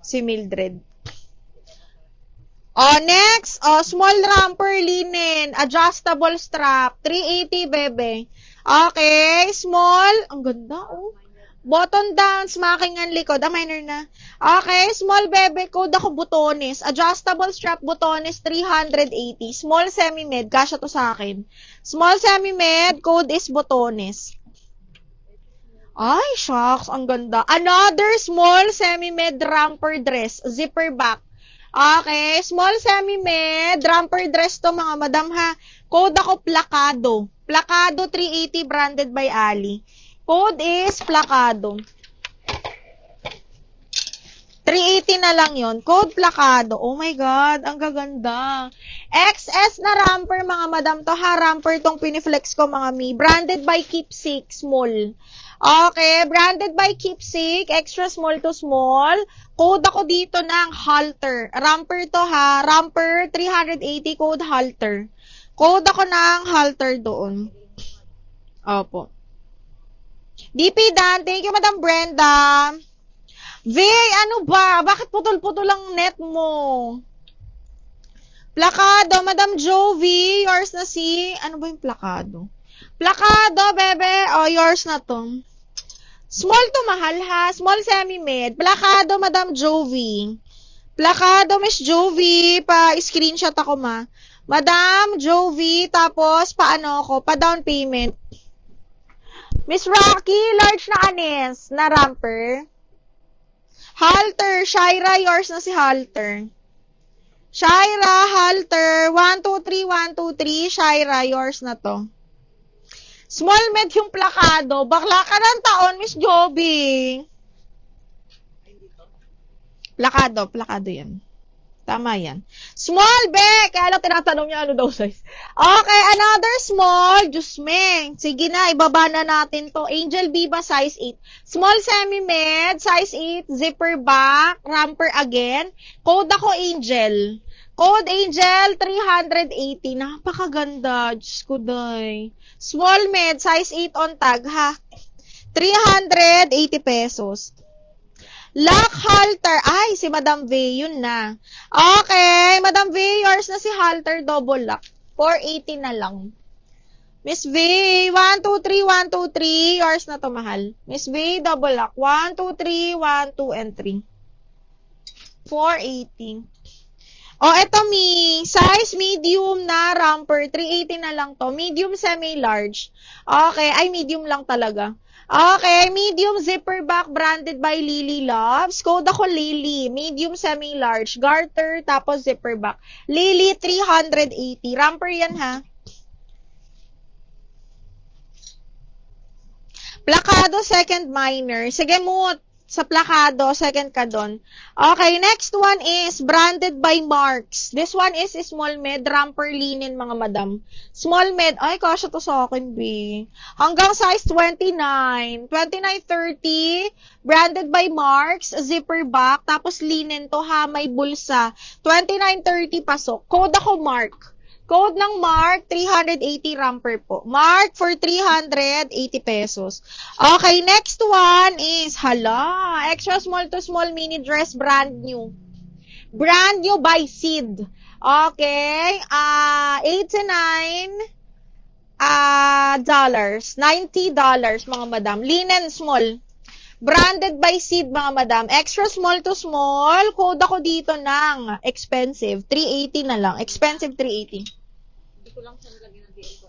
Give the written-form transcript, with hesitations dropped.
Si Mildred. Next. Small romper linen. Adjustable strap. 380, bebe. Okay. Small. Ang ganda, Button down, smakingan likod. Minor na. Okay. Small, bebe. Code ako butones. Adjustable strap butones, 380. Small semi-med. Kasya to sa akin. Small semi-med. Code is butones. Ay, shucks. Ang ganda. Another small semi-med romper dress. Zipper back. Okay, small semi-med, romper dress to mga madam ha. Code ako Placado. Placado 380 branded by Ali. Code is Placado. 380 na lang yon. Code Placado. Oh my God, ang gaganda. XS na romper mga madam to ha. Romper tong piniflex ko mga mi. Branded by Keepsake, small. Okay, branded by Keepsake, extra small to small. Code ako dito ng halter. Romper to ha. Romper 380, code halter. Code ako ng halter doon. Opo. DP Dan, thank you Madam Brenda. Vay, ano ba? Bakit putol-putol ang net mo? Placado, Madam Jovi, yours na si, ano ba yung Placado? Placado, bebe. Yours na to. Small to mahal ha. Small semi-med. Placado, Madam Jovi. Placado, Miss Jovi. Pa-screenshot ako, ma. Madam Jovi. Tapos, paano ako? Pa-down payment. Miss Rocky, large na anis. Na romper. Halter. Shaira, yours na si Halter. Shaira, Halter. 123, 123. Shaira, yours na to. Small med yung Placado. Bakla ka ng taon, Miss Joby. Placado yan. Tama yan. Small, be. Kaya lang tinatanong niya ano daw size. Okay, another small. Diyos me. Sige na, ibaba na natin to. Angel Biba, size 8. Small semi-med, size 8. Zipper back. Romper again. Code ako Angel. Code Angel 380. Napakaganda. Diyos ko, day. Small med, size 8 on tag, ha? 380 pesos. Lock halter. Ay, si Madam V, yun na. Okay, Madam V, yours na si halter, double lock. 480 na lang. Miss V, 1, 2, 3, 1, 2, 3. Yours na to, mahal. Miss V, double lock. 1, 2, 3, 1, 2, and 3. 480. Eto size medium na romper, 380 na lang to. Medium semi-large. Okay, ay medium lang talaga. Okay, medium zipper back branded by Lily Loves. Code ako Lily. Medium semi-large. Garter, tapos zipper back. Lily, 380. Romper yan ha. Placado, second minor. Sige mo, sa Placado, second ka doon. Okay, next one is branded by Marks. This one is small med, romper linen, mga madam. Small med, ay, kasya to sa akin, B. Hanggang size 29. 29-30, branded by Marks, zipper back, tapos linen to ha, may bulsa. 29-30 pasok. Code ako Mark. Code ng Mark, 380 romper po. Mark for 380 pesos. Okay, next one is, extra small to small mini dress, brand new. Brand new by Sid. Okay, $89, $90, mga madam. Linen small. Branded by Sid, mga madam. Extra small to small. Code ako dito ng expensive. 380 na lang. Expensive 380. Hindi ko lang siya nilagyan ng DL ko.